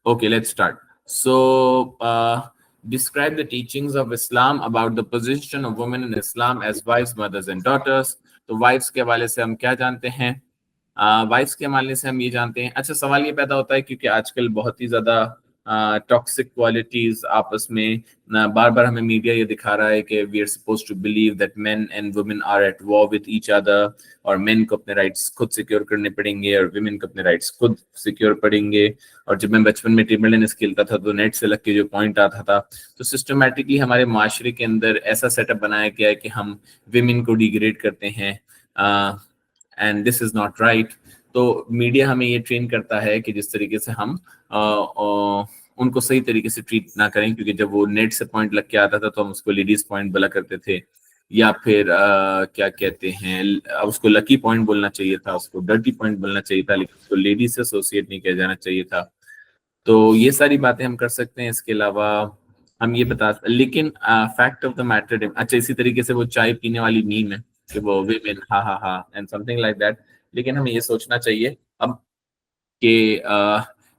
Okay, let's start. So, describe the teachings of Islam about the position of women in Islam as wives, mothers, and daughters. तो wives के हवाले से हम क्या जानते हैं? वाइफ्स के हवाले से हम ये जानते हैं। अच्छा, सवाल ये पैदा होता है क्योंकि आजकल बहुत ही ज्यादा टॉक्सिक क्वालिटीज आपस में बार बार हमें मीडिया ये दिखा रहा है कि we are suppose to believe that men and women are at war with each other, और मेन को अपने राइट्स खुद सिक्योर करने पड़ेंगे और वुमेन को अपने राइट्स खुद सिक्योर पड़ेंगे। और जब मैं बचपन में टेबल टेनिस खेलता था तो नेट से लग के जो पॉइंट आता था, तो सिस्टमेटिकली हमारे माशरे के अंदर ऐसा सेटअप बनाया गया है कि हम विमेन को डिग्रेड करते हैं, and this is not right. तो मीडिया हमें ये ट्रेन करता है कि जिस तरीके से हम उनको सही तरीके से ट्रीट ना करें, क्योंकि जब वो नेट से पॉइंट लग के आता था तो हम उसको लेडीज पॉइंट बोला करते थे, या फिर क्या कहते हैं, उसको लकी पॉइंट बोलना चाहिए था, उसको डर्टी पॉइंट बोलना चाहिए था, लेकिन उसको लेडीज से एसोसिएट नहीं किया जाना चाहिए था। तो ये सारी बातें हम कर सकते हैं। इसके अलावा हम ये लेकिन फैक्ट ऑफ द मैटर, अच्छा इसी तरीके से वो चाय पीने वाली मीम है कि वो विमेन हा हा हा एंड समथिंग लाइक दैट। लेकिन हमें ये सोचना चाहिए अब कि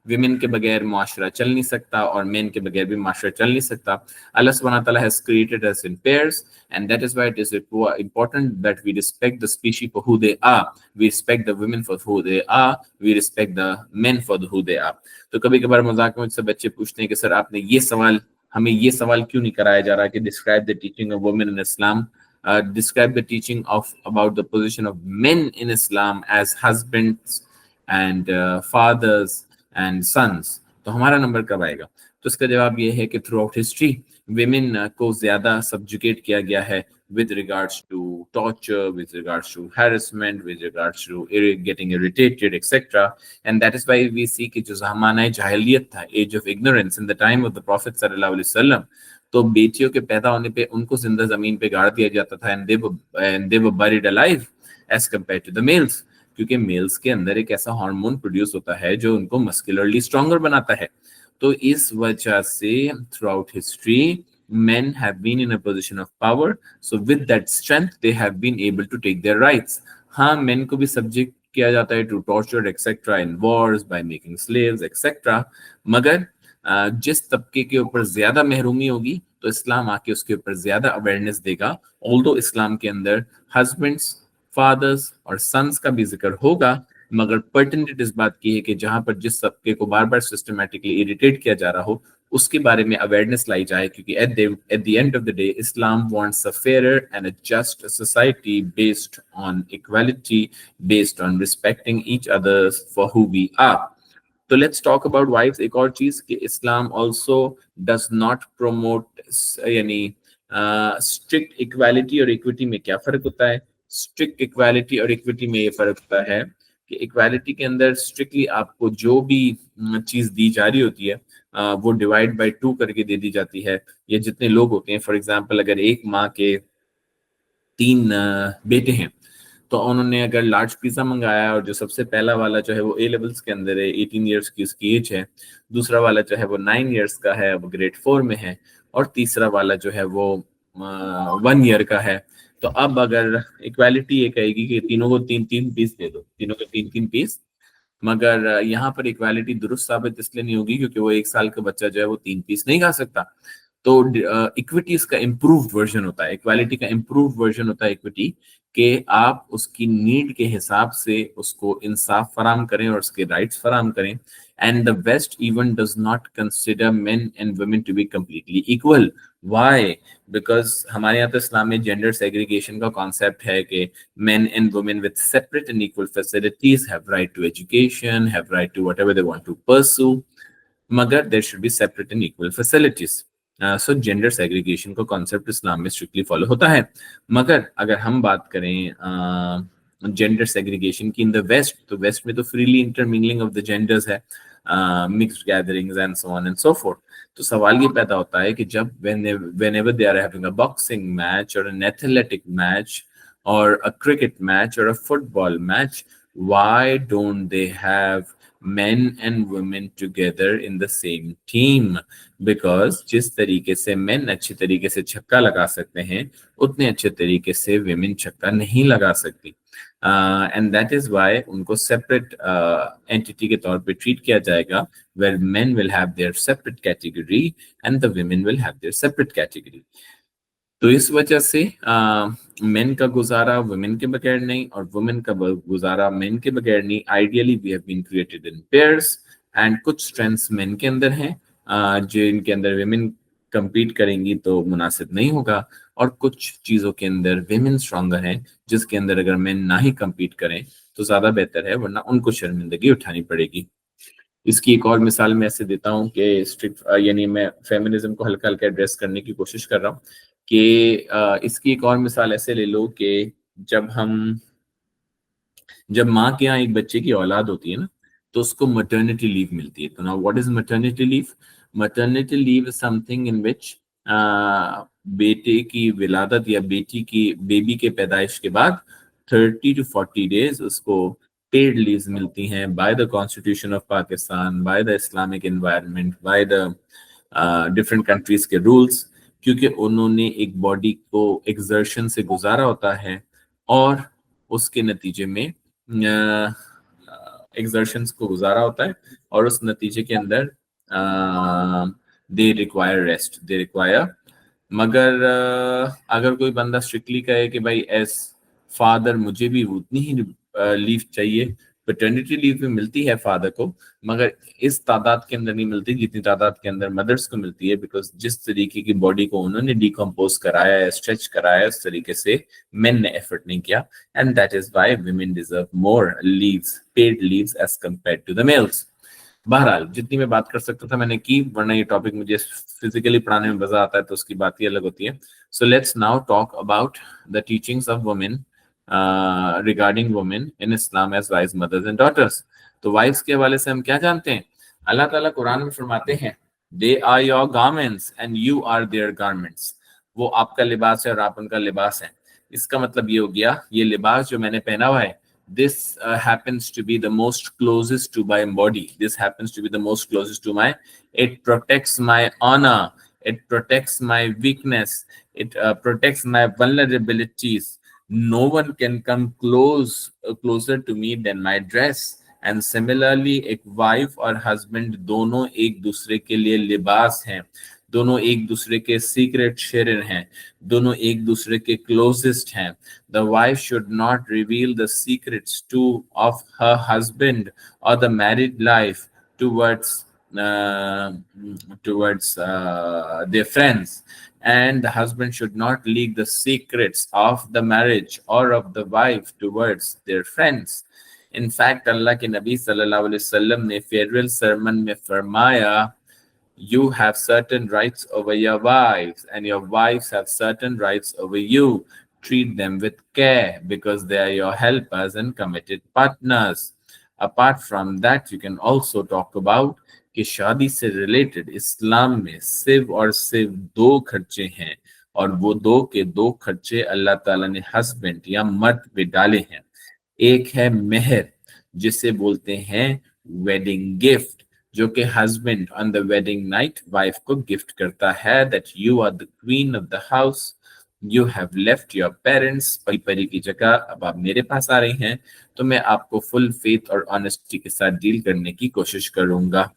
विमेन के बगैर मुआशरा चल नहीं सकता और मेन के बगैर भी मुआशरा चल नहीं सकता। अल्लाह सुब्हानहू व तआला has created us in pairs, and that is why it is important that we respect the species for who they are, we respect the women for who they are, we respect the men for who they are। तो कभी कभार मजाक में मुझसे बच्चे पूछते हैं कि सर आपने हमें ये सवाल क्यों नहीं कराया जा रहा कि describe the teaching of women in Islam, describe the teaching of about the position of men in Islam as husbands and fathers and sons। तो हमारा नंबर कब आएगा? तो इसका जवाब ये है कि थ्रू आउट हिस्ट्री विमेन को ज्यादा सब्जुकेट किया गया है with regards to torture, with regards to harassment, with regards to getting irritated, etc. And that is why we see कि जो ज़माना जाहिलियत था, age of ignorance in the time of the Prophet sallallahu alaihi wasallam, तो बेटियों के पैदा होने पे उनको जिंदा जमीन पे गाड़ दिया जाता था, and they were buried alive as compared to the males, क्योंकि मेल्स के अंदर एक ऐसा हार्मोन प्रोड्यूस होता है जो उनको मस्कुलरली स्ट्रॉन्गर बनाता है। तो इस वजह से through out history men have been in a position of power, so with that strength they have been able to take their rights। हाँ, men को भी सब्जेक्ट किया जाता है to torture etc in wars by making slaves etc, मगर जिस तबके के ऊपर ज्यादा महरूमी होगी तो इस्लाम आके उसके ऊपर ज्यादा अवेयरनेस देगा। ऑल्दो इस्लाम के अंदर हस्बैंड्स, फादर्स और सन्स का भी जिक्र होगा, मगर पर्टिनेंट इस बात की है कि जहां पर जिस तबके को बार बार सिस्टमैटिकली इरिटेट किया जा रहा हो उसके बारे में अवेयरनेस लाई जाए, क्योंकि at the end of the day Islam wants a fair and a just society based on equality, based on respecting each others for who we are. तो लेट्स टॉक अबाउट वाइफ्स। एक और चीज कि Islam also does not promote, यानी strict equality और equity में क्या फर्क होता है? स्ट्रिक्ट इक्वालिटी और इक्विटी में ये फर्क होता है कि इक्वालिटी के अंदर स्ट्रिक्टली आपको जो भी चीज दी जा रही होती है वो डिवाइड बाय 2 करके दे दी जाती है। ये जितने लोग होते हैं, फॉर एग्जांपल अगर एक माँ के 3 बेटे हैं तो उन्होंने अगर लार्ज पिज्जा मंगाया और जो सबसे पहला वाला जो है वो ए लेवल्स के अंदर है, 18 इयर्स की उसकी एज है, दूसरा वाला जो है वो 9 इयर्स का है, वो ग्रेड 4 में है, और तीसरा वाला जो है वो 1 ईयर का है। तो अब अगर इक्वालिटी ये कहेगी कि तीनों को 3-3 पीस दे दो, तीनों को 3-3 पीस, मगर यहाँ पर इक्वालिटी दुरुस्त साबित इसलिए नहीं होगी क्योंकि वो 1 साल का बच्चा जो है वो 3 पीस नहीं खा सकता। तो इक्विटी इसका इम्प्रूव्ड वर्जन होता है, इक्वालिटी का इम्प्रूव्ड वर्जन होता है इक्विटी, कि आप उसकी नीड के हिसाब से उसको इंसाफ फराम करें और उसके राइट्स फराम करें। And the west even does not consider men and women to be completely equal. Why? Because हमारे यहाँ तो इस्लाम में जेंडर सेग्रीगेशन का कॉन्सेप्ट है कि men and women with separate and equal facilities have right to education, have right to whatever they want to pursue, मगर there should be separate and equal facilities। So gender segregation का concept इस्लाम में strictly follow होता है। मगर अगर हम बात करें जेंडर सेग्रीगेशन की इन द वेस्ट, तो वेस्ट में तो freely intermingling of the genders है, mixed gatherings and so on and so forth. तो सवाल ये पैदा होता है कि जब whenever they are having a boxing match or an athletic match or a cricket match or a football match, why don't they have men and women together in the same team? Because जिस तरीके से men अच्छी तरीके से छक्का लगा सकते हैं उतने अच्छे तरीके से women छक्का नहीं लगा सकती। एंड दैट इज वाई उनको सेपरेट एंटिटी के तौर पे ट्रीट किया जाएगा, where men will have their separate category and the women will have their separate category. तो इस वजह से मेन का गुजारा वुमेन के बगैर नहीं और वुमेन का गुजारा मेन के बगैर नहीं। Ideally we have been created in pairs and कुछ स्ट्रेंथ्स मेन के अंदर हैं जो इनके अंदर वुमेन compete करेंगी तो मुनासिब नहीं होगा, और कुछ चीजों के अंदर विमेन स्ट्रॉन्गर हैं जिसके अंदर अगर मेन ना ही compete करें तो ज्यादा बेहतर है, वरना उनको शर्मिंदगी उठानी पड़ेगी। इसकी एक और मिसाल मैं ऐसे देता हूँ कि स्ट्रिक्ट यानी मैं फेमिनिज्म को हल्का हल्का एड्रेस करने की कोशिश कर रहा हूँ कि इसकी एक और मिसाल ऐसे ले लो कि जब माँ के यहाँ एक बच्चे की औलाद होती है ना, तो उसको मटर्निटी लीव मिलती है। तो now what is maternity leave? Maternity leave is something in which बेटे की विलादत या बेबी के पैदाइश के बाद 30 to 40 डेज उसको पेड लीव्स मिलती हैं by the constitution of Pakistan, by the Islamic environment, by the different countries के रूल्स, क्योंकि उन्होंने एक बॉडी को एक्सर्शन से गुजारा होता है और उसके नतीजे में एक्सर्शंस को गुजारा होता है और उस नतीजे के अंदर they require rest, they require. मगर अगर कोई बंदा स्ट्रिक्टली कहे कि भाई एज फादर मुझे भी उतनी ही लीव चाहिए, पैटर्निटी लीव भी मिलती है फादर को, मगर इस तादाद के अंदर नहीं मिलती जितनी तादाद के अंदर मदर्स को मिलती है, बिकॉज जिस तरीके की बॉडी को उन्होंने डिकम्पोज कराया है, स्ट्रेच कराया है, उस तरीके से मेन ने एफर्ट नहीं किया, and that is why women deserve more leaves, paid leaves as compared to the males. बहरहाल जितनी मैं बात कर सकता था मैंने की, वरना ये टॉपिक मुझे फिजिकली पढ़ाने में मजा आता है तो उसकी बात ही अलग होती है। So let's now talk about the teachings of women regarding women in Islam as wives mothers and daughters. तो वाइफ्स के हवाले से हम क्या जानते हैं? अल्लाह ताला कुरान में फरमाते हैं, they are your garments and you are their garments. वो आपका लिबास है और आप उनका लिबास है। इसका मतलब ये हो गया, ये लिबास जो मैंने पहना हुआ है, this happens to be the most closest to my body, this happens to be the most closest to my, it protects my honor, it protects my weakness, it protects my vulnerabilities. No one can come closer to me than my dress. And similarly एक wife और husband दोनों एक दूसरे के लिए लिबास हैं, दोनों एक दूसरे के सीक्रेट शेयर हैं, दोनों एक दूसरे के क्लोजेस्ट हैं। The wife should not reveal the secrets of her husband or the married life towards their friends, and the husband should not leak the secrets of the marriage or of the wife towards their friends. In fact, अल्लाह के नबी सल्लल्लाहु अलैहि वसल्लम ने farewell Sarman में फरमाया, you have certain rights over your wives and your wives have certain rights over you. Treat them with care because they are your helpers and committed partners. Apart from that, you can also talk about कि शादी से related इस्लाम में सिर्फ और सिर्फ दो खर्चे हैं, और वो दो के दो खर्चे अल्लाह ताला ने हस्बैंड या मर्द पे डाले हैं। एक है मेहर, जिसे बोलते हैं वेडिंग गिफ्ट, जो कि husband on the wedding night wife को गिफ्ट करता है, that you are the queen of the house, you have left your parents, परी परी की जगह अब आप मेरे पास आ रही हैं, तो मैं आपको फुल फेथ और ऑनेस्टी के साथ डील करने की कोशिश करूंगा।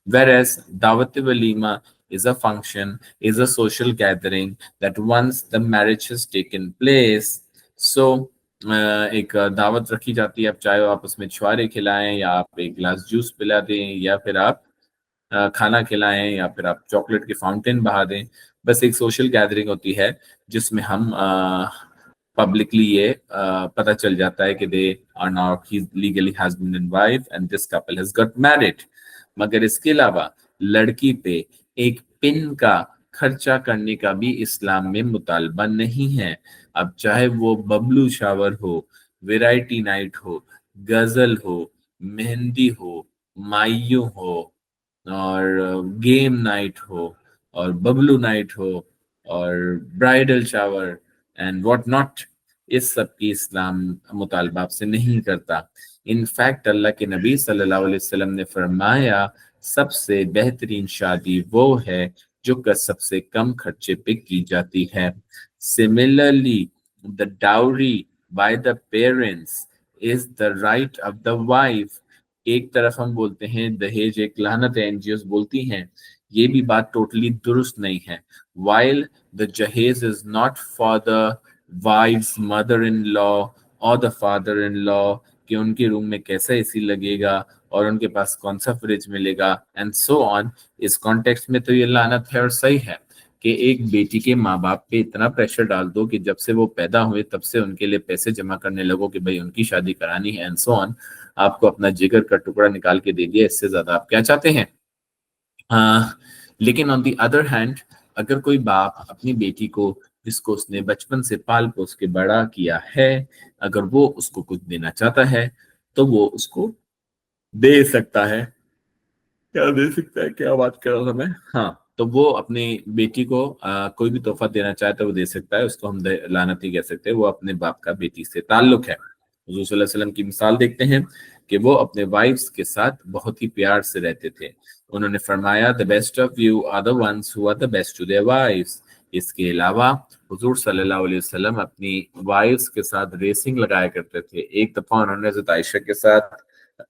Whereas Dawat Walima is a function, is a social gathering that once the marriage has taken place, so एक दावत रखी जाती है। अब चाहे आप उसमें छुआरे खिलाएं या आप एक गिलास जूस पिला दें या फिर आप खाना खिलाएं या फिर आप चॉकलेट के फाउंटेन बहा दें, बस एक सोशल गैदरिंग होती है जिसमें हम पब्लिकली ये पता चल जाता है कि they are now legally husband and wife and this couple has got married. मगर इसके अलावा लड़की पे एक पिन का खर्चा करने का भी इस्लाम में मुतालबा नहीं है। अब चाहे वो बबलू शावर हो, वैरायटी नाइट हो, गजल हो, मेहंदी हो, मायू हो और गेम नाइट हो और बबलू नाइट हो और bridal shower and what not, इस सब की इस्लाम मुतालबा से नहीं करता। इनफैक्ट अल्लाह के नबी सल्लल्लाहु अलैहि वसल्लम ने फरमाया, सबसे बेहतरीन शादी वो है जो सबसे कम खर्चे पे की जाती है। Similarly the dowry by the parents is the right of the wife. एक तरफ हम बोलते हैं दहेज एक लानत है, एनजीओस बोलती हैं, ये भी बात टोटली दुरुस्त नहीं है. While the jahez is not for the wife's mother-in-law or the father-in-law कि उनके रूम में कैसा एसी लगेगा और उनके पास कौन सा फ्रिज मिलेगा एंड सो ऑन. इस कॉन्टेक्स्ट में तो ये लानत है और सही है कि एक बेटी के माँ बाप पे इतना प्रेशर डाल दो कि जब से वो पैदा हुए तब से उनके लिए पैसे जमा करने लगो कि भाई उनकी शादी करानी है एंड सो ऑन. आपको अपना जिगर का टुकड़ा निकाल के दे दिया, इससे ज्यादा आप क्या चाहते हैं. लेकिन ऑन दी अदर हैंड अगर कोई बाप अपनी बेटी को जिसको उसने बचपन से पाल पोस के बड़ा किया है, अगर वो उसको कुछ देना चाहता है तो वो उसको दे सकता है. क्या दे सकता है, क्या बात कर रहा था मैं. हाँ, तो वो अपनी बेटी को कोई भी तोहफा देना चाहे तो वो दे सकता है, उसको हम लानत नहीं कह सकते. वो अपने बाप का बेटी से ताल्लुक है. हुजूर सल्लल्लाहु अलैहि वसल्लम की मिसाल देखते हैं कि वो अपने वाइफ्स के साथ बहुत ही प्यार से रहते थे. उन्होंने फरमाया the best of you are the ones who are the best to their wives. इसके अलावा हुजूर सल्लल्लाहु अलैहि वसल्लम अपनी वाइफ्स के साथ रेसिंग लगाया करते थे. एक दफा उन्होंने हज़रत आयशा के साथ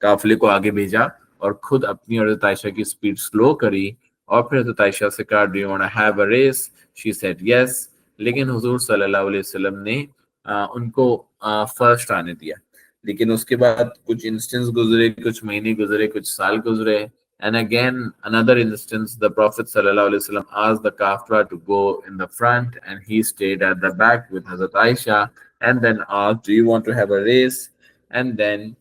काफिले को आगे भेजा और खुद अपनी और हज़रत आयशा की स्पीड स्लो करी और फिर हज़रत आयशा से कहा do you want to have a race. She said yes. लेकिन हुजूर सल्लल्लाहु अलैहि वसल्लम ने उनको फर्स्ट आने दिया. लेकिन उसके बाद कुछ इंस्टेंस गुजरे, कुछ महीने गुजरे, कुछ साल गुजरे, and again another instance the Prophet sallallahu alaihi wasallam asked the kafra to go in the front and he stayed at the back with Hazrat Aisha and then asked do you want to have a race. And then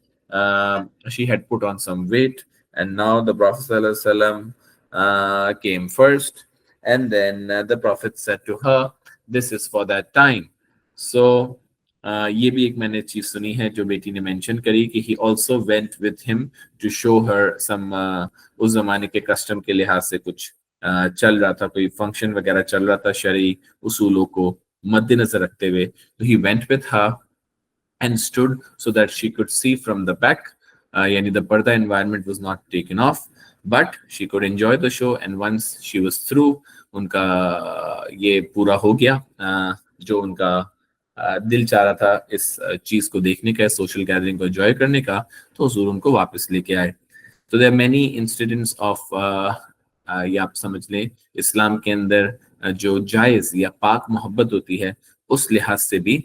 she had put on some weight and now the Prophet sallallahu alaihi wasallam came first and then the Prophet said to her this is for that time. So ये भी एक मैंने चीज सुनी है जो बेटी ने मेंशन करी कि he also went with him to show her some उस जमाने के कस्टम के लिहाज से कुछ चल रहा था, कोई फंक्शन वगैरह चल रहा था शरई उसूलों को मद्देनजर रखते हुए. तो he went with her and stood so that she could see from the back. Yani the parda environment was not taken off, but she could enjoy the show. And once she was through, उनका ये पूरा हो गया जो उनका दिल चाह रहा था इस चीज को देखने का, सोशल गैदरिंग को एंजॉय करने का, तो हुजूर उनको वापस लेके आए. तो देयर मेनी इंसिडेंट्स ऑफ ये आप समझ लें इस्लाम के अंदर जो जायज या पाक मोहब्बत होती है उस लिहाज से भी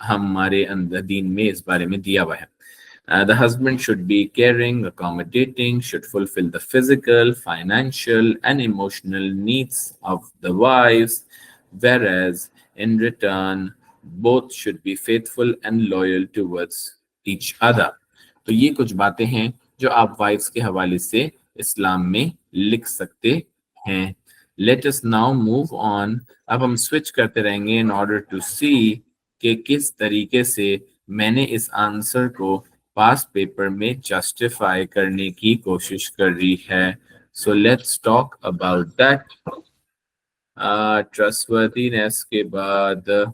हमारे अंदर दीन में इस बारे में दिया हुआ है. The husband should be caring, accommodating, should fulfill the physical, financial, and emotional needs of the wives, whereas in return, both should be faithful and loyal towards each other. तो ये कुछ बातें हैं जो आप वाइफ्स के हवाले से इस्लाम में लिख सकते हैं. Let us now move on. अब हम स्विच करते रहेंगे in order to see कि किस तरीके से मैंने इस आंसर को पास पेपर में जस्टिफाई करने की कोशिश कर रही है. So let's talk about that. Trustworthiness के बाद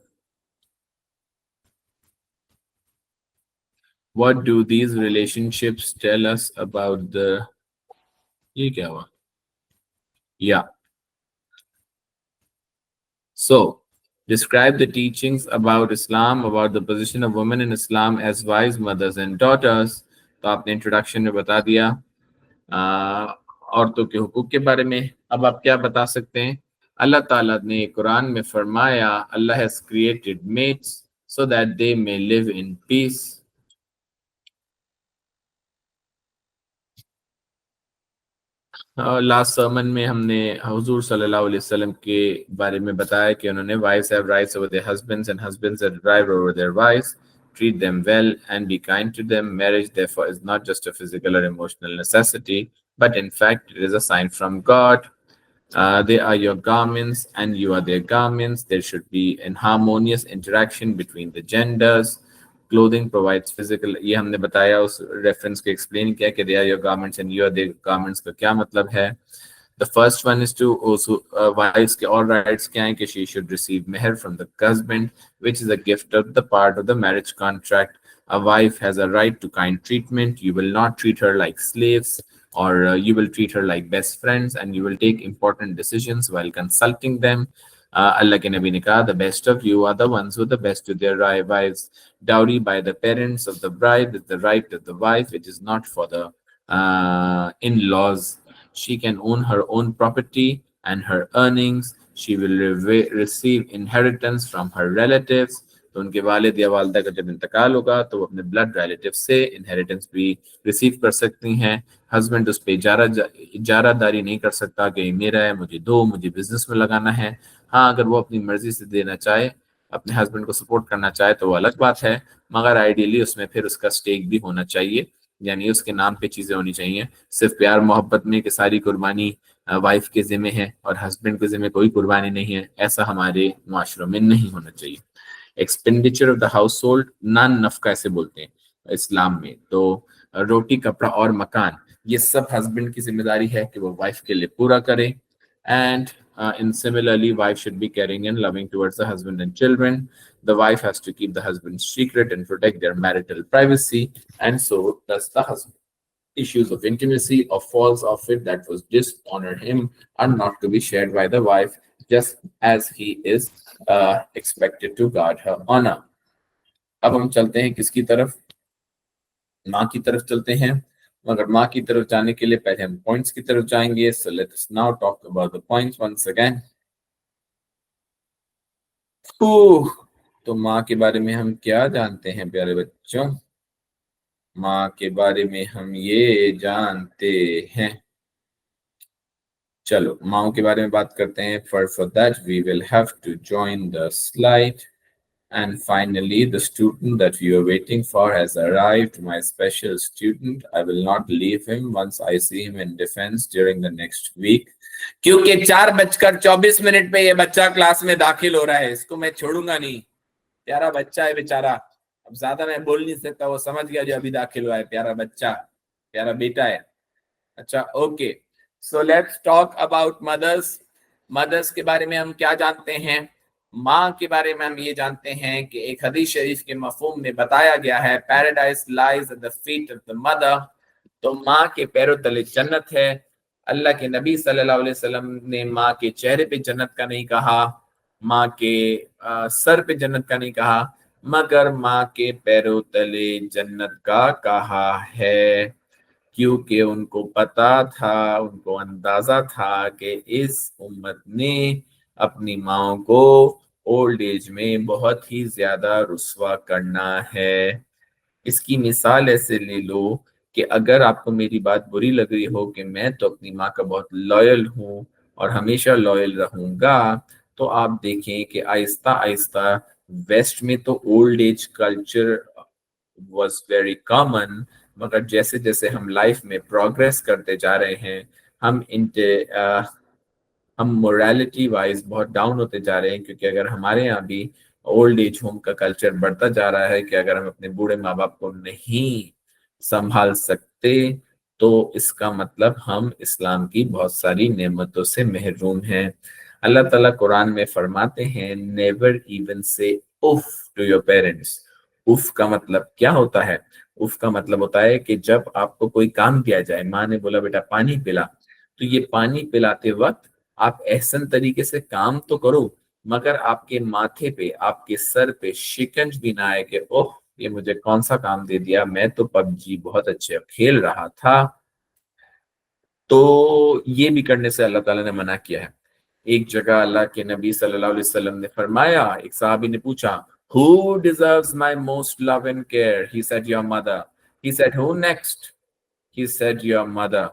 what do these relationships tell us about the ये क्या हुआ. Yeah. So describe the teachings about Islam, about the position of women in Islam as wives, mothers and daughters. तो आपने introduction में बता दिया औरतों के हुकूक के बारे में. अब आप क्या बता सकते हैं. अल्लाह ताला ने कुरान में फरमाया अल्लाह has created mates so that they may live in peace. Last sermon में हमने हुजूर सल्लल्लाहु अलैहि वसल्लम के बारे में बताया कि उन्होंने wives have rights over their husbands and husbands have rights over their wives. Treat them well and be kind to them. Marriage, therefore, is not just a physical or emotional necessity, but in fact, it is a sign from God. They are your garments and you are their garments. There should be an harmonious interaction between the genders. Clothing provides physical. ये हमने बताया उस reference को explain किया कि they are your garments and you are their garments का क्या मतलब है. The first one is to also wives के all rights क्या हैं कि she should receive meher from the husband, which is a gift of the part of the marriage contract. A wife has a right to kind treatment. You will not treat her like slaves, or you will treat her like best friends, and you will take important decisions while consulting them. अल्लाह के नबी ने कहा, the best of you are the ones who the best to their wives. Dowry by the parents of the bride is the right of the wife. It is not for the in-laws. She can own her own property and her earnings. She will receive inheritance from her relatives. तो उनके वालिद या वालदा का जब इंतकाल होगा तो वो अपने ब्लड रिलेटिव से इनहेरिटेंस भी रिसीव कर सकती हैं. हस्बैंड उस पर इजारादारी नहीं कर सकता कि ये मेरा है, मुझे दो, मुझे बिजनेस में लगाना है. हाँ, अगर वो अपनी मर्जी से देना चाहे, अपने हस्बैंड को सपोर्ट करना चाहे तो वो अलग बात है, मगर आइडियली उसमें फिर उसका स्टेक भी होना चाहिए, यानी उसके नाम पे चीजें होनी चाहिए. सिर्फ प्यार मोहब्बत में कि सारी कुर्बानी वाइफ के जिम्मे है और हस्बैंड के जिम्मे कोई कुर्बानी नहीं है, ऐसा हमारे माशरों में नहीं होना चाहिए. Expenditure of the household, नान नफका ऐसे बोलते हैं इस्लाम में. तो रोटी, कपड़ा और मकान, ये सब हस्बैंड की जिम्मेदारी है कि वो वाइफ के लिए पूरा करे. And in similarly, wife should be caring and loving towards the husband and children. The wife has to keep the husband's secret and protect their marital privacy, and so does the husband. Issues of intimacy or false of it that was dishonor him are not to be shared by the wife, just as he is expected to guard her honor. अब हम चलते हैं किसकी तरफ? माँ की तरफ चलते हैं. मगर माँ की तरफ जाने के लिए पहले हम पॉइंट्स की तरफ जाएंगे. So let us now talk about the points once again. तो माँ के बारे में हम क्या जानते हैं प्यारे बच्चों? माँ के बारे में हम ये जानते हैं, चलो माँ के बारे में बात करते हैं. For that we will have to join the slide. And finally, the student that we are waiting for has arrived, my special student. I will not leave him once I see him in defense during the next week. क्योंकि 4:24 पे ये बच्चा class में दाखिल हो रहा है, इसको मैं छोड़ूंगा नहीं. प्यारा बच्चा है बेचारा, अब ज्यादा मैं बोल नहीं सकता, वो समझ गया जो अभी दाखिल हुआ है. प्यारा बच्चा, प्यारा बेटा है. अच्छा, okay. So let's talk about mothers. Mothers के बारे में हम क्या जानते हैं? माँ के बारे में हम ये जानते हैं कि एक हदीस शरीफ के मफहूम में बताया गया है, paradise lies at the feet of the mother. तो माँ के पैरों तले जन्नत है. अल्लाह के नबी सल्लल्लाहु अलैहि वसल्लम ने माँ के चेहरे पे जन्नत का नहीं कहा, माँ के सर पे जन्नत का नहीं कहा, मगर माँ के पैरों तले जन्नत का कहा है, क्योंकि उनको पता था, उनको अंदाजा था कि इस उम्मत ने अपनी माओ को ओल्ड एज में बहुत ही ज्यादा रुस्वा करना है. इसकी मिसाल ऐसे ले लो कि अगर आपको मेरी बात बुरी लग रही हो कि मैं तो अपनी माँ का बहुत लॉयल हूँ और हमेशा लॉयल रहूंगा, तो आप देखें कि आहिस्ता आहिस्ता वेस्ट में तो old age culture was very common, मगर जैसे जैसे हम लाइफ में प्रोग्रेस करते जा रहे हैं, हम मोरालिटी वाइज बहुत डाउन होते जा रहे हैं. क्योंकि अगर हमारे यहाँ भी ओल्ड एज होम का कल्चर बढ़ता जा रहा है कि अगर हम अपने बूढ़े माँ बाप को नहीं संभाल सकते तो इसका मतलब हम इस्लाम की बहुत सारी नेमतों से महरूम हैं. अल्लाह ताला कुरान में फरमाते हैं, नेवर इवन से उफ टू योर पेरेंट्स. उफ का मतलब क्या होता है? उफ का मतलब होता है कि जब आपको कोई काम किया जाए, माँ ने बोला बेटा पानी पिला, तो ये पानी पिलाते वक्त आप एहसन तरीके से काम तो करो, मगर आपके माथे पे, आपके सर पे शिकंज भी ना आए कि ओह ये मुझे कौन सा काम दे दिया, मैं तो पबजी बहुत अच्छे खेल रहा था. तो ये भी करने से अल्लाह ताला ने मना किया है. एक जगह अल्लाह के नबी सल्लल्लाहु अलैहि वसल्लम ने फरमाया, एक साहबी ने पूछा, who deserves my most love and care? He said your mother. He said who next? He said your mother.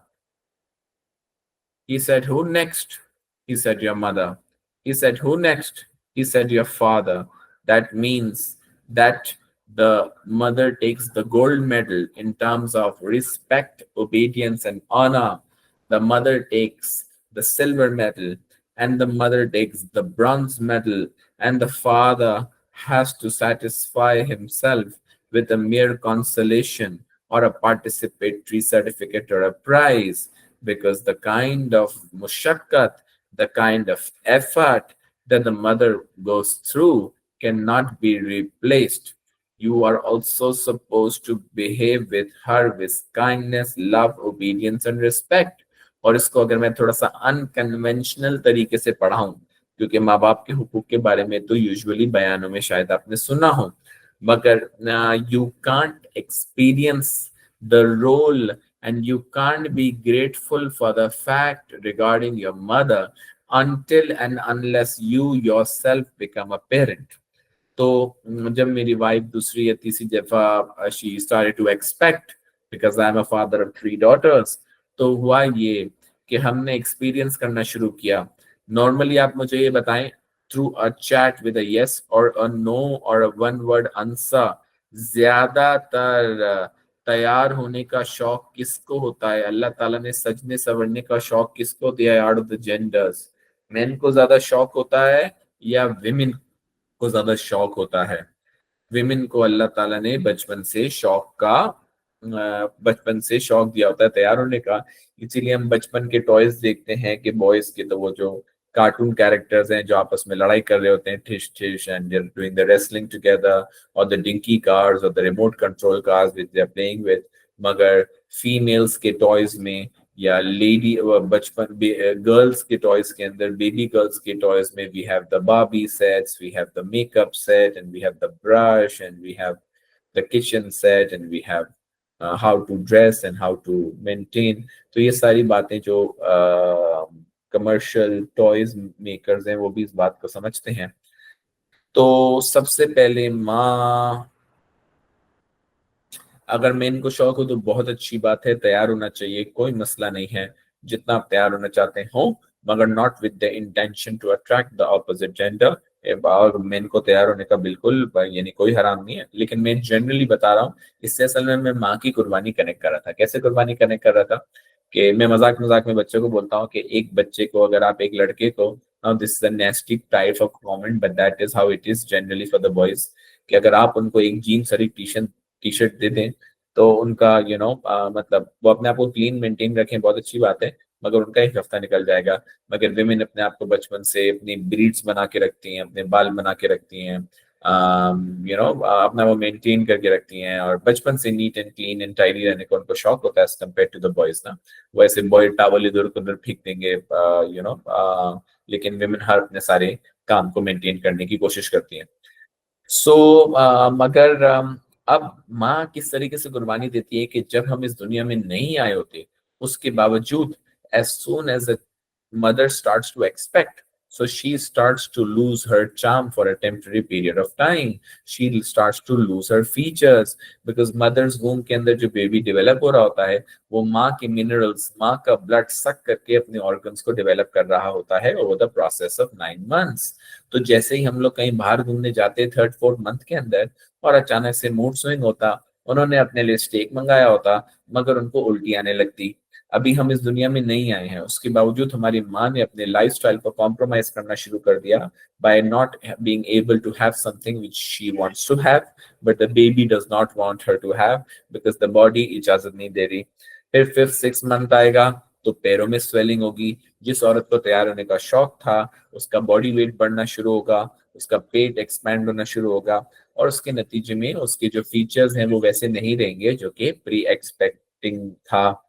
He said, who next? He said, your mother. He said, who next? He said, your father. That means that the mother takes the gold medal in terms of respect, obedience, and honor. The mother takes the silver medal, and the mother takes the bronze medal, and the father has to satisfy himself with a mere consolation or a participatory certificate or a prize, because the kind of mushakkat, the kind of effort that the mother goes through cannot be replaced. You are also supposed to behave with her with kindness, love, obedience and respect. और इसको अगर मैं थोड़ा सा unconventional तरीके से पढ़ाऊं क्योंकि माँ बाप के हुकूक के बारे में तो यूजुअली बयानों में शायद आपने सुना हो, मगर you can't experience the role and you can't be grateful for the fact regarding your mother until and unless you yourself become a parent. तो जब मेरी वाइफ दूसरी या तीसरी दफा she started to expect, because I am a father of 3 daughters, तो हुआ ये कि हमने एक्सपीरियंस करना शुरू किया। नॉर्मली आप मुझे ये बताएं, through a chat with a yes और अ नो और अ वन वर्ड आंसर, ज्यादातर तैयार होने का शौक किसको होता है? अल्लाह ताला ने सजने संवरने का शौक किसको दिया है out of the genders? Main को ज्यादा शौक होता है या विमेन को ज्यादा शौक होता है? विमेन को अल्लाह ताला ने बचपन से शौक दिया होता है तैयार होने का। इसीलिए हम बचपन के टॉयज देखते हैं कि बॉयज के तो वो जो कार्टून कैरेक्टर्स हैं जो आपस में लड़ाई कर रहे होते हैं, ठिश ठिश, and they are doing the wrestling together, और द डिंकी कार्स और the remote control cars which they are playing with. मगर फीमेल्स के टॉयज में या लेडी बचपन गर्ल्स के टॉयज के अंदर, बेबी गर्ल्स के टॉयज में, we have the Barbie sets, we have the makeup set, and we have the brush, and we have the kitchen set, and we have how to dress and how to maintain. तो ये सारी बातें जो commercial toys makers हैं वो भी इस बात को समझते हैं। तो सबसे पहले माँ, अगर मेन को शौक हो तो बहुत अच्छी बात है, तैयार होना चाहिए, कोई मसला नहीं है, जितना आप तैयार होना चाहते हो, मगर not with the intention to attract the opposite gender. और मेन को तैयार होने का बिल्कुल यानी कोई हराम नहीं है, लेकिन मैं जनरली बता रहा हूँ। इससे असल में मैं माँ की कुर्बानी कनेक्ट कर रहा था। कैसे कुर्बानी कनेक्ट कर रहा था कि मैं मजाक मजाक में बच्चों को बोलता हूँ कि एक बच्चे को, अगर आप एक लड़के को, this is a नेस्टी type of comment but that is how it is generally for the boys, कि अगर आप उनको एक जीन्स और एक टी शर्ट दे दें तो उनका मतलब वो अपने आप को क्लीन मेंटेन रखें, बहुत अच्छी बात है, मगर उनका एक हफ्ता निकल जाएगा। मगर विमेन अपने आप को बचपन से अपनी ब्रीड्स बना के रखती हैं, अपने बाल बना के रखती हैं, अपना वो मेंटेन करके रखती हैं, और बचपन से neat and clean and tidy रहने का उनको शौक होता है as compare to the boys ना। वैसे बॉय टावल इधर उधर फेंक देंगे, लेकिन विमेन हर अपने सारे काम को मेंटेन करने की कोशिश करती हैं। सो मगर अब माँ किस तरीके से कुर्बानी देती है कि जब हम इस दुनिया में नहीं आए होते, उसके बावजूद as soon as a mother starts to expect, so she starts to lose her charm for a temporary period of time. She starts to lose her features because mother's womb के अंदर जो बेबी डेवलप हो रहा होता है वो माँ के मिनरल्स, माँ का ब्लड सक करके अपने ऑर्गन्स को डेवलप कर रहा होता है over the process of 9 months। तो जैसे ही हम लोग कहीं बाहर घूमने जाते 3rd 4th मंथ के अंदर, और अचानक से मूड स्विंग होता, उन्होंने अपने लिए स्टेक मंगाया होता, मगर उनको उल्टी आने लगती। अभी हम इस दुनिया में नहीं आए हैं, उसके बावजूद हमारी माँ ने अपने लाइफस्टाइल को कॉम्प्रोमाइज करना शुरू कर दिया by not being able to have something which she wants to have, but the baby does not want her to have because the body इजाजत नहीं दे रही। फिर 5th 6th मंथ आएगा तो पैरों में स्वेलिंग होगी। जिस औरत को तैयार होने का शौक था उसका बॉडी वेट बढ़ना शुरू होगा, उसका पेट एक्सपैंड होना शुरू होगा, और उसके नतीजे में उसके जो फीचर्स हैं वो वैसे नहीं रहेंगे जो कि प्री एक्सपेक्टिंग था।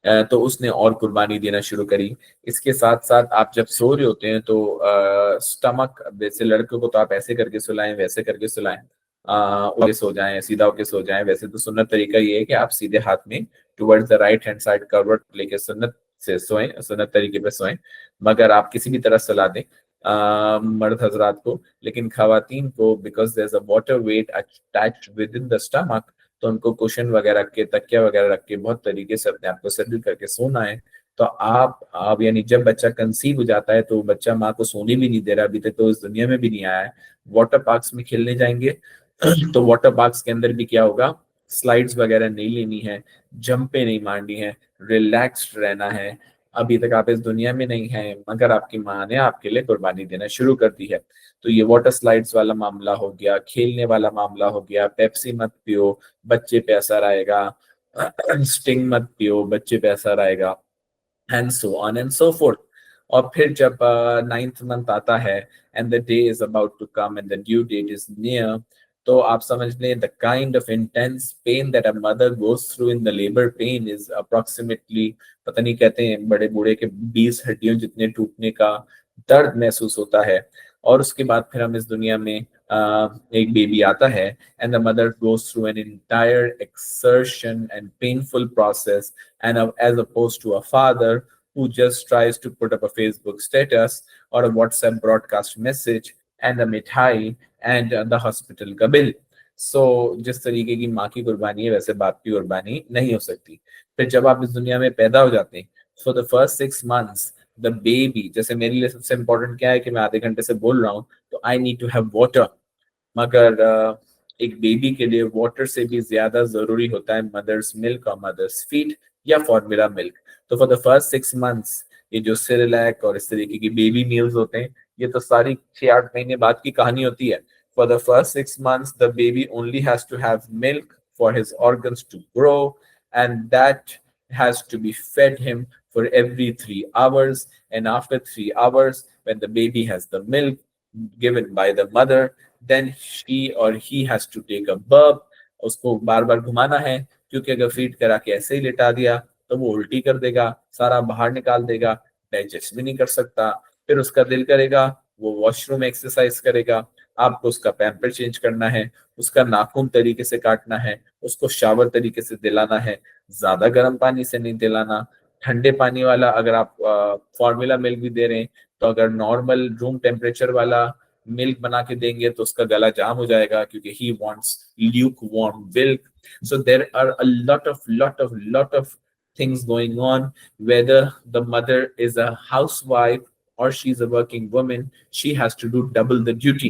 तो उसने और कुर्बानी देना शुरू करी। इसके साथ साथ आप जब सो रहे होते हैं तो स्टमक, वैसे लड़कों को तो आप ऐसे करके सुलाएं, वैसे करके सुलाएं, उल्टे सो जाएं, सीधा होके सो जाएं। वैसे तो सुन्नत तरीका ये है कि आप सीधे हाथ में towards the right hand side करवट लेके सुन्नत से सोएं, सुन्नत तरीके पे सोएं। मगर आप किसी भी तरह सुला दें मर्द हजरात को, लेकिन खवातीन को because there is a water weight attached with in the stomach, तो उनको कुशन वगैरह के, तकिया वगैरह रख के बहुत तरीके से अपने आप को सेटल करके सोना है। तो आप यानी जब बच्चा कंसीव हो जाता है तो बच्चा माँ को सोने भी नहीं दे रहा, अभी तक तो इस दुनिया में भी नहीं आया है। वाटर पार्क्स में खेलने जाएंगे तो वाटर पार्क्स के अंदर भी क्या होगा, स्लाइड्स वगैरह नहीं लेनी है, जंपे नहीं मारनी है, रिलैक्स्ड रहना है। अभी तक आप इस दुनिया में नहीं है, मगर आपकी माँ ने आपके लिए कुर्बानी देना शुरू कर दी है। तो ये वाटर स्लाइड्स वाला मामला हो गया, खेलने वाला मामला हो गया, पेप्सी मत पियो बच्चे पे असर आएगा, स्टिंग मत पियो बच्चे पे असर आएगा, and so on and so forth. और फिर जब 9th मंथ आता है and the day is about to come and the due date is near, तो आप समझ लें the kind of intense pain that a mother goes through in the labour pain is approximately, पता नहीं कहते हैं बड़े बूढ़े के 20 हड्डियों जितने टूटने का दर्द महसूस होता है, और उसके बाद फिर हम इस दुनिया में एक बेबी आता है, and the mother goes through an entire exertion and painful process, and as opposed to a father who just tries to put up a Facebook status or a WhatsApp broadcast message and a mithai and the hospital का bill. So जिस तरीके की माँ की कुर्बानी है वैसे बाप की कुर्बानी नहीं हो सकती। फिर जब आप इस दुनिया में पैदा हो जाते हैं, for the first 6 months the baby, जैसे मेरे लिए सबसे इम्पोर्टेंट क्या है कि मैं आधे घंटे से बोल रहा हूँ, तो I need to have water, मगर एक बेबी के लिए वाटर से भी ज्यादा जरूरी होता है मदर्स मिल्क और मदर्स फीड या फॉर्मूला मिल्क। तो फॉर द फर्स्ट 6 मंथ्स ये जो सेरेलैक और इस तरीके की बेबी मील्स होते हैं, ये तो सारी 6-8 महीने बाद की कहानी होती है। For the first 6 months the baby only has to have milk for his organs to grow, and that has to be fed him for every 3 hours. And after 3 hours, when the baby has the milk given by the mother, then she or he has to take a burp. उसको बार बार घुमाना है, क्योंकि अगर feed करा के ऐसे ही लिटा दिया तो वो उल्टी कर देगा, सारा बाहर निकाल देगा, डाइजेस्ट भी नहीं कर सकता। फिर उसका दिल करेगा, वो वॉशरूम एक्सरसाइज करेगा, आपको उसका पैम्पर चेंज करना है, उसका नाखून तरीके से काटना है, उसको शावर तरीके से दिलाना है, ज्यादा गर्म पानी से नहीं दिलाना, ठंडे पानी वाला, अगर आप फॉर्मूला मिल्क भी दे रहे हैं तो अगर नॉर्मल रूम टेम्परेचर वाला मिल्क बना के देंगे तो उसका गला जाम हो जाएगा, क्योंकि he wants lukewarm milk. So there are a lot of things going on, whether the mother is a housewife or she's a working woman, she has to do double the duty,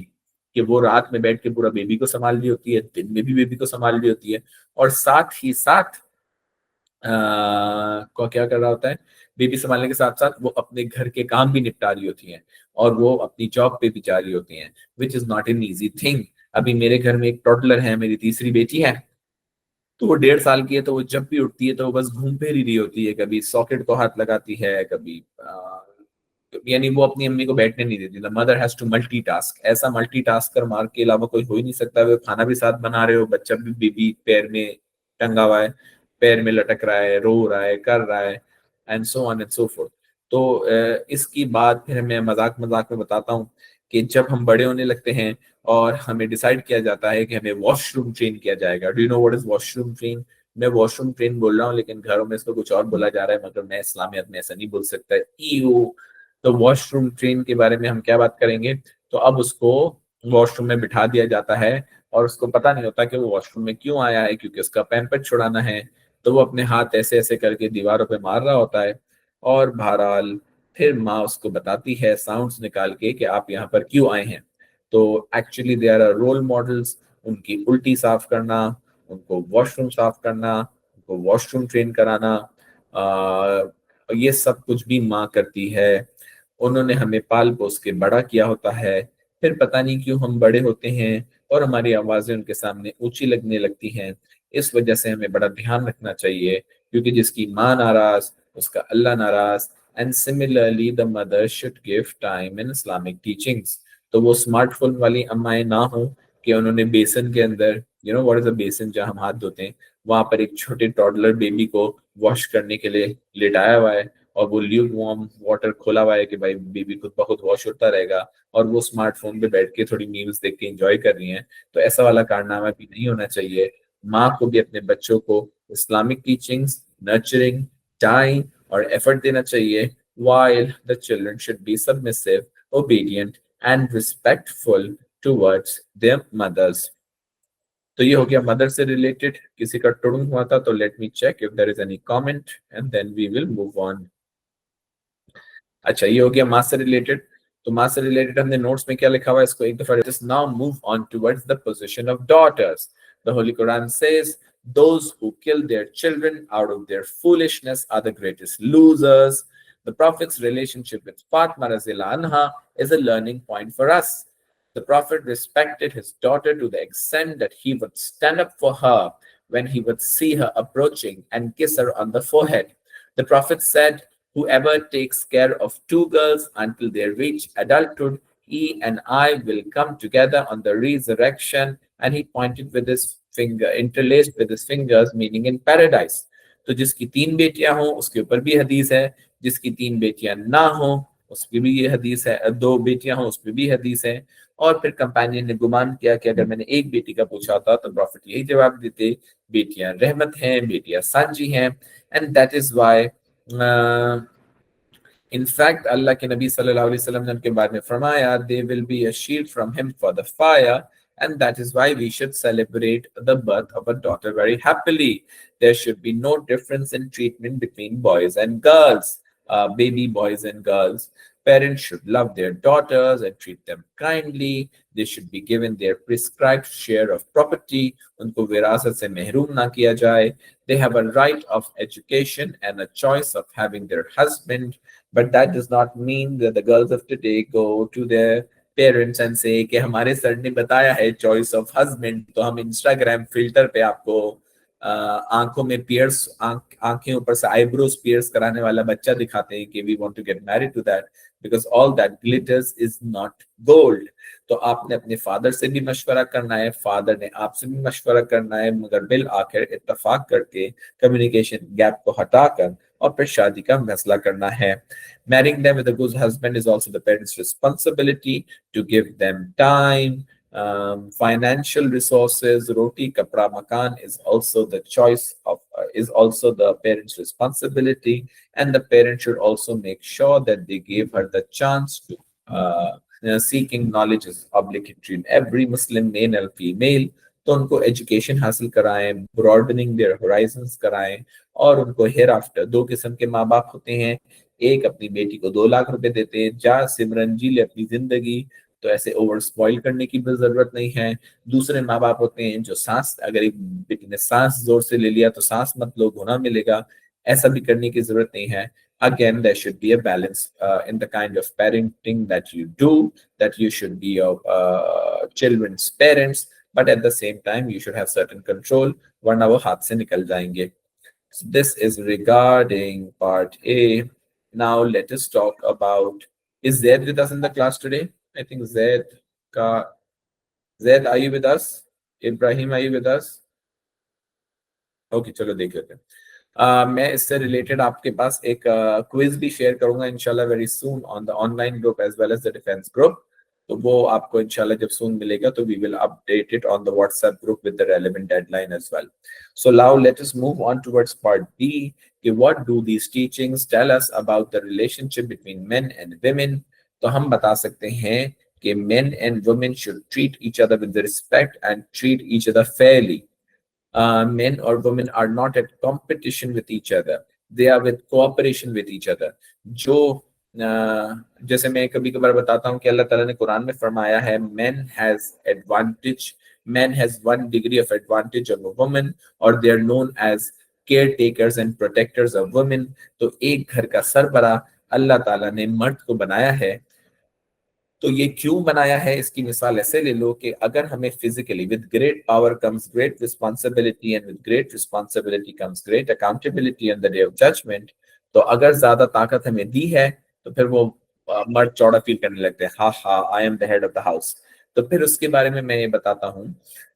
कि वो रात में बैठ के पूरा baby को संभाल रही होती है, दिन में भी बेबी को संभाल रही होती है, और साथ ही साथ को क्या कर रहा होता है, बेबी संभालने के साथ साथ वो अपने घर के काम भी निपटा रही होती हैं, और वो अपनी जॉब पे भी जा रही होती हैं, which is not an easy thing. अभी मेरे घर में एक टॉडलर है, मेरी तीसरी बेटी है, तो वो 1.5 साल की है, तो वो जब भी उठती है तो वो बस घूम फिर ही रही होती है, कभी सॉकेट को हाथ लगाती है, कभी यानी वो अपनी अम्मी को बैठने नहीं देती। The mother has to multitask, ऐसा मल्टीटास्क कर मार के अलावा कोई हो ही नहीं सकता। वो खाना भी साथ बना रहे हो, बच्चा भी बेबी पैर में टंगा हुआ है, पैर में लटक रहा है, रो रहा है, कर रहा है, and so on and so forth. तो इसकी बात फिर मैं मजाक मजाक में बताता हूँ कि जब हम बड़े होने लगते हैं और हमें डिसाइड किया जाता है कि हमें वॉशरूम ट्रेन किया जाएगा। Do you know what is washroom train? मैं वॉशरूम ट्रेन बोल रहा हूँ, लेकिन घरों में इसको कुछ और बोला जा रहा है, मगर मैं इस्लामियत में ऐसा नहीं बोल सकता। ईयू। तो वॉशरूम ट्रेन के बारे में हम क्या बात करेंगे? तो अब उसको वॉशरूम में बिठा दिया जाता है, और उसको पता नहीं होता कि वो वॉशरूम में क्यों आया है, क्योंकि उसका पैम्पर छुड़ाना है। तो वो अपने हाथ ऐसे ऐसे करके दीवारों पे मार रहा होता है, और बहरहाल फिर माँ उसको बताती है साउंड्स निकाल के कि आप यहाँ पर क्यों आए हैं। तो actually they are role models, उनकी उल्टी साफ करना, उनको वॉशरूम साफ करना, उनको वॉशरूम ट्रेन कराना, ये सब कुछ भी माँ करती है। उन्होंने हमें पाल पोस के बड़ा किया होता है। फिर पता नहीं क्यों हम बड़े होते हैं और हमारी आवाजें उनके सामने ऊंची लगने लगती हैं। इस वजह से हमें बड़ा ध्यान रखना चाहिए, क्योंकि जिसकी माँ नाराज उसका अल्लाह नाराज। And similarly the mother should give time in Islamic teachings. तो वो स्मार्टफोन वाली अम्माएं ना हो कि उन्होंने बेसन के अंदर, you know what is a बेसन जहां हम हाथ धोते हैं, वहां पर एक छोटे टॉडलर बेबी को वॉश करने के लिए लिटाया हुआ है, और वो ल्यूक वार्म वाटर खोला हुआ है कि भाई बेबी खुद ब खुद वॉश होता रहेगा, और वो स्मार्टफोन पे बैठ के थोड़ी न्यूज देख के एंजॉय कर रही हैं। तो ऐसा वाला कारनामा भी नहीं होना चाहिए। माँ को भी अपने बच्चों को इस्लामिक टीचिंग्स, नर्चरिंग, टाइम और एफर्ट देना चाहिए, while the children should be submissive, obedient and respectful towards their mothers. तो ये हो गया मदर से रिलेटेड। किसी का टुड़ुम हुआ था तो let me check if there is any comment and then we will move on. अच्छा, ये हो गया माँ से रिलेटेड। तो माँ से रिलेटेड हमने नोट्स में क्या लिखा हुआ है इसको एक दफा just now move on towards the position of daughters. The holy Quran says those who kill their children out of their foolishness are the greatest losers. The Prophet's relationship with Fatima radhiyallahu anha is a learning point for us. The Prophet respected his daughter to the extent that he would stand up for her when he would see her approaching and kiss her on the forehead. The Prophet said, whoever takes care of two girls until they reach adulthood, he and I will come together on the resurrection. And he pointed with his finger, interlaced with his fingers, meaning in paradise. तो जिसकी 3 बेटियां हों उसके ऊपर भी हदीस है, जिसकी 3 बेटियां ना हो उस पर भी ये हदीस है, 2 बेटियां हों उस पर भी हदीस है। और फिर कंपेनियन ने गुमान किया कि अगर मैंने एक बेटी का पूछा होता तो प्रॉफिट यही जवाब देते, बेटियां रहमत हैं, बेटियां सांझी हैं। And that is why in fact अल्लाह के नबी सल्लल्लाहु अलैहि वसल्लम ने उनके बारे में फरमाया, they will be a shield from him for the fire, and that is why we should celebrate the birth of a daughter very happily. There should be no difference in treatment between boys and girls, baby boys and girls. Parents should love their daughters and treat them kindly. They should be given their prescribed share of property. उनको विरासत से महरूम ना किया जाए. They have a right of education and a choice of having their husband. But that does not mean that the girls of today go to their parents and से कि हमारे सर ने बताया है चॉइस ऑफ हस्बैंड, तो हम Instagram filter पे आपको आंखों में पियर्स, आंखें ऊपर से आईब्रोज पियर्स कराने वाला बच्चा दिखाते हैं कि we want to get married to that because all that glitters is not gold. तो आपने अपने फादर से भी मशवरा करना है, फादर ने आपसे भी मशवरा करना है, मगर बिल आखिर इत्तेफाक करके कम्युनिकेशन गैप को हटाकर और फिर शादी का फैसला करना है. Marrying them with a good husband is also the parents' responsibility to give them time, financial resources. Roti, kapra, makan is also the choice of is also the parents' responsibility, and the parent should also make sure that they give her the chance to seeking knowledge is obligatory in every Muslim male and female. तो उनको education हासिल कराएं, broadening there horizons कराएं, और उनको hair after 2 किस्म के माँ बाप होते हैं. एक अपनी बेटी को 2 लाख रुपए देते हैं, जा सिमरन जी ले अपनी जिंदगी, तो ऐसे ओवर स्पॉइल करने की भी जरूरत नहीं है. दूसरे माँ बाप होते हैं जो सांस, अगर एक बेटी ने सांस जोर से ले लिया तो सांस मत लो, गुनाह मिलेगा, ऐसा भी करने की जरूरत नहीं है. Again, there should be a balance in the kind of parenting that you do, that you should be your children's parents, but at the same time you should have certain control, वरना वो हाथ से निकल जाएंगे. So this is regarding part A. Now let us talk about, is Zaid with us in the class today? I think Zaid, are you with us? Ibrahim, are you with us? Okay, चलो देख लेते हैं. मैं इससे related आपके पास एक quiz भी share करूंगा इंशाल्लाह very soon on the online group as well as the defence group. तो वो आपको इंशाल्लाह जब सून मिलेगा तो we will update it on the WhatsApp group with the relevant deadline as well. So now let us move on towards part B कि what do these teachings tell us about the relationship between men and women. तो हम बता सकते हैं कि men and women should treat each other with respect and treat each other Fairlie. Men or women are not at competition with each other, they are with cooperation with each other. जो जैसे मैं कभी कभार बताता हूँ कि अल्लाह ताला ने कुरान में फरमाया है men has advantage, man has 1 degree of advantage of a woman, और they are known as caretakers and protectors of women. तो एक घर का सरबरा अल्लाह ताला ने मर्द को बनाया है. तो ये क्यों बनाया है, इसकी मिसाल ऐसे ले लो कि अगर हमें physically with great power comes great responsibility and with great responsibility comes great accountability on the day of judgement. तो अगर ज्यादा ताकत हमें दी है तो फिर वो मर्द चौड़ा फील करने लगते हैं, हा हा I am the head of the house. तो फिर उसके बारे में मैं ये बताता हूँ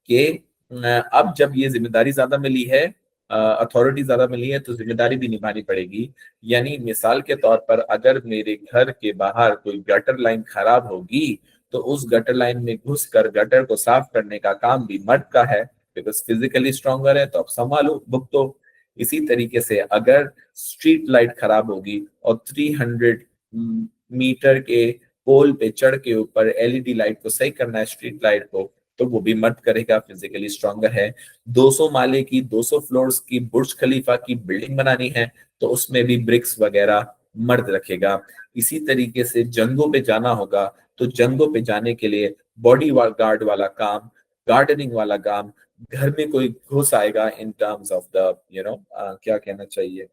कि अब जब ये जिम्मेदारी ज्यादा मिली है, अथॉरिटी ज्यादा मिली है, तो जिम्मेदारी भी निभानी पड़ेगी. यानी मिसाल के तौर पर अगर मेरे घर के बाहर कोई गटर लाइन खराब होगी तो उस गटर लाइन में घुसकर गटर को साफ करने का काम भी मर्द का है, बिकॉज फिजिकली स्ट्रॉन्गर है, तो अब संभालो, भुगतो. इसी तरीके से अगर स्ट्रीट लाइट खराब होगी और 300 मीटर के पोल पे चढ़ के ऊपर एलईडी लाइट को सही करना है, स्ट्रीट लाइट को, तो वो भी मर्द करेगा, फिजिकली स्ट्रॉन्गर है. 200 माले की, 200 फ्लोर्स की बुर्ज खलीफा की बिल्डिंग बनानी है तो उसमें भी ब्रिक्स वगैरह मर्द रखेगा. इसी तरीके से जंगों पे जाना होगा तो जंगों पे जाने के लिए बॉडी गार्ड वाला काम, गार्डनिंग वाला काम, घर में कोई घुस आएगा इन टर्म्स ऑफ द क्या कहना चाहिए,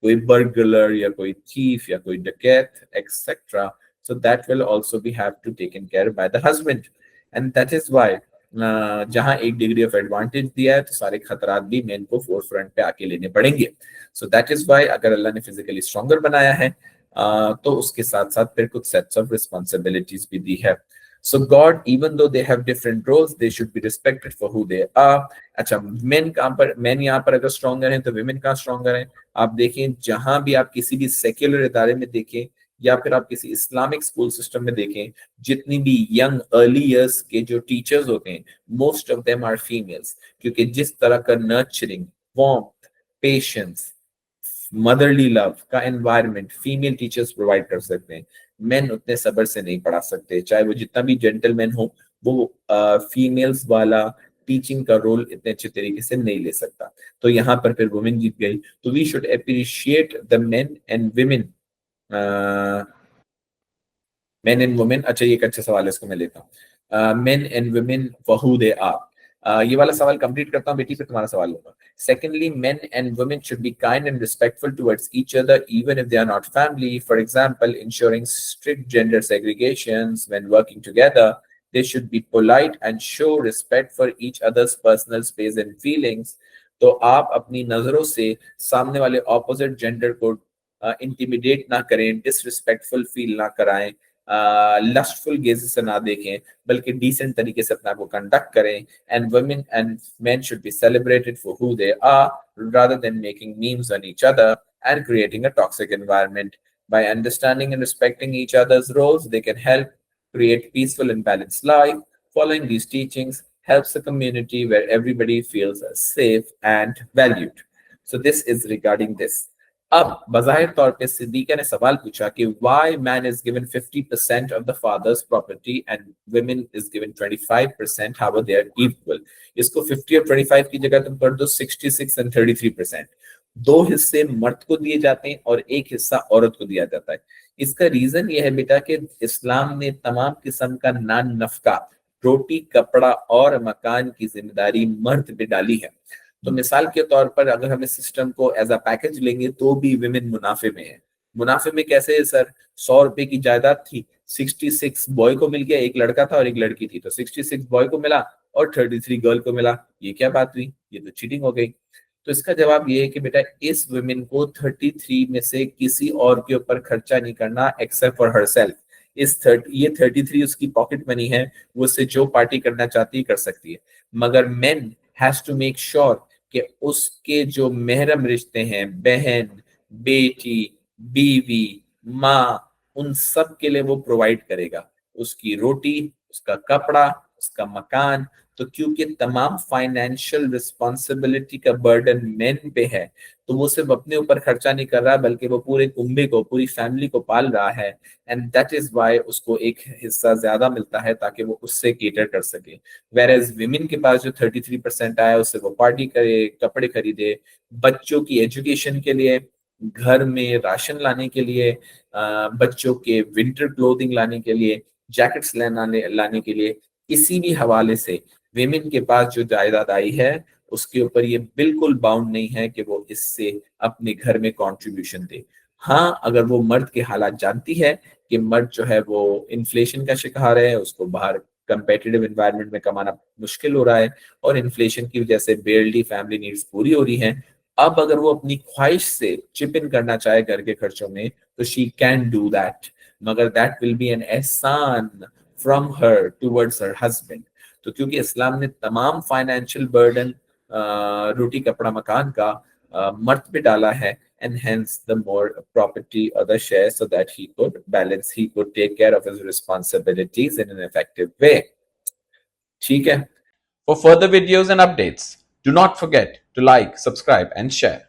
कोई बर्गलर या कोई थीफ या कोई डकैत etcetera, so that will also be have to taken care by the husband. And that is why जहां एक डिग्री ऑफ एडवांटेज दिया है तो सारे खतरात भी मेन को फोर फ्रंट पे आके लेने पड़ेंगे. सो दैट इज व्हाई अगर अल्लाह ने फिजिकली स्ट्रॉन्गर बनाया है तो उसके साथ साथ फिर कुछ सेट्स ऑफ रिस्पांसिबिलिटीज भी दी है. So God, even though they have different roles, they should be respected for who they are. अच्छा, मेन कहाँ पर, मेन यहाँ पर अगर स्ट्रॉन्गर हैं तो विमेन कहाँ स्ट्रॉन्गर हैं. आप देखें जहां भी आप किसी भी सेक्युलर इदारे में देखें या फिर आप किसी इस्लामिक स्कूल सिस्टम में देखें, जितनी भी यंग अर्ली इयर्स के जो टीचर्स होते हैं, most of them are females, क्योंकि जिस तरह का nurturing, warmth, patience, motherly love का एनवायरनमेंट फीमेल टीचर्स प्रोवाइड कर सकते हैं, मेन उतने सब्र से नहीं पढ़ा सकते, चाहे वो जितना भी जेंटलमैन हो, वो फीमेल्स वाला टीचिंग का रोल इतने अच्छे तरीके से नहीं ले सकता। तो यहाँ पर फिर वुमेन जीत गई। तो we should appreciate the men and women, men and women. अच्छा, ये एक अच्छा सवाल है, इसको मैं लेता हूँ। Men and women for who they are. ये वाला सवाल कंप्लीट करता हूँ बेटी, फिर तुम्हारा सवाल लूंगा। Secondly, men and women should be kind and respectful towards each other, even if they are not family. For example, ensuring strict gender segregations when working together. They should be polite and show respect for each other's personal space and feelings. तो आप अपनी नजरों से सामने वाले opposite gender को intimidate ना करें, डिसरिस्पेक्टफुल फील ना कराएं, लस्टफुल गेज से ना देखें, बल्कि डिसेंट तरीके से अपना को कंडक्ट करें। And women and men should be celebrated for who they are rather than making memes on each other and creating a toxic environment. By understanding and respecting each other's roles, they can help create peaceful and balanced life. Following these teachings helps a community where everybody feels safe and valued. So this is regarding this. अब बज़ाहिर तौर पे सिद्दीक़ा ने सवाल पूछा कि why man is given 50% of the father's property and women is given 25%, how are they equal? इसको 50 और 25 की जगह तुम कर दो 66 and 33%। दो हिस्से मर्द को दिए जाते हैं और एक हिस्सा औरत को दिया जाता है। इसका रीजन ये है बेटा कि इस्लाम ने तमाम किस्म का नान नफका, रोटी, कपड़ा और मकान की जिम्मेदारी मर्द पे डाली है। तो मिसाल के तौर पर अगर हम इस सिस्टम को एज अ पैकेज लेंगे तो भी विमेन मुनाफे में है। मुनाफे में कैसे है सर? 100 रुपए की जायदाद थी, 66 बॉय को मिल गया, एक लड़का था और एक लड़की थी, तो 66 बॉय को मिला और 33 गर्ल को मिला। ये क्या बात हुई? ये तो चीटिंग हो गई। तो इसका जवाब ये है कि बेटा इस वुमेन को 33 में से किसी और के ऊपर खर्चा नहीं करना एक्सेप्ट फॉर हरसेल्फ। ये 33 उसकी पॉकेट मनी है, वो उससे जो पार्टी करना चाहती है कर सकती है। मगर men has to make sure कि उसके जो महरम रिश्ते हैं, बहन, बेटी, बीवी, माँ, उन सब के लिए वो प्रोवाइड करेगा, उसकी रोटी, उसका कपड़ा, उसका मकान। तो क्योंकि तमाम फाइनेंशियल रिस्पॉन्सिबिलिटी का बर्डन मेन पे है, तो वो सिर्फ अपने ऊपर खर्चा नहीं कर रहा बल्कि वो पूरे कुंबे को, पूरी फैमिली को पाल रहा है। एंड दैट इज वाई उसको एक हिस्सा ज्यादा मिलता है ताकि वो उससे केटर कर सके। वेरएज विमेन के पास जो 33% आया उससे वो पार्टी करे, कपड़े खरीदे, बच्चों की एजुकेशन के लिए, घर में राशन लाने के लिए, बच्चों के विंटर क्लोथिंग लाने के लिए, जैकेट्स लाने के लिए, किसी भी हवाले से विमेन के पास जो जायदाद आई है उसके ऊपर ये बिल्कुल बाउंड नहीं है कि वो इससे अपने घर में कंट्रीब्यूशन दे। हाँ, अगर वो मर्द के हालात जानती है कि मर्द जो है वो इन्फ्लेशन का शिकार है, उसको बाहर कंपेटिटिव एनवायरनमेंट में कमाना मुश्किल हो रहा है और इन्फ्लेशन की वजह से बेयरली फैमिली नीड्स पूरी हो रही हैं, अब अगर वो अपनी ख्वाहिश से चिप इन करना चाहे घर के खर्चों में तो शी कैन डू दैट, मगर दैट विल बी एन एहसान from her towards her husband. तो क्योंकि इस्लाम ने तमाम फाइनेंशियल बर्डन रोटी, कपड़ा, मकान का मर्द पे डाला है, and hence the more property or the share so that he could take care of his responsibilities in an effective way. ठीक है? For further videos and updates, do not forget to like, subscribe and share.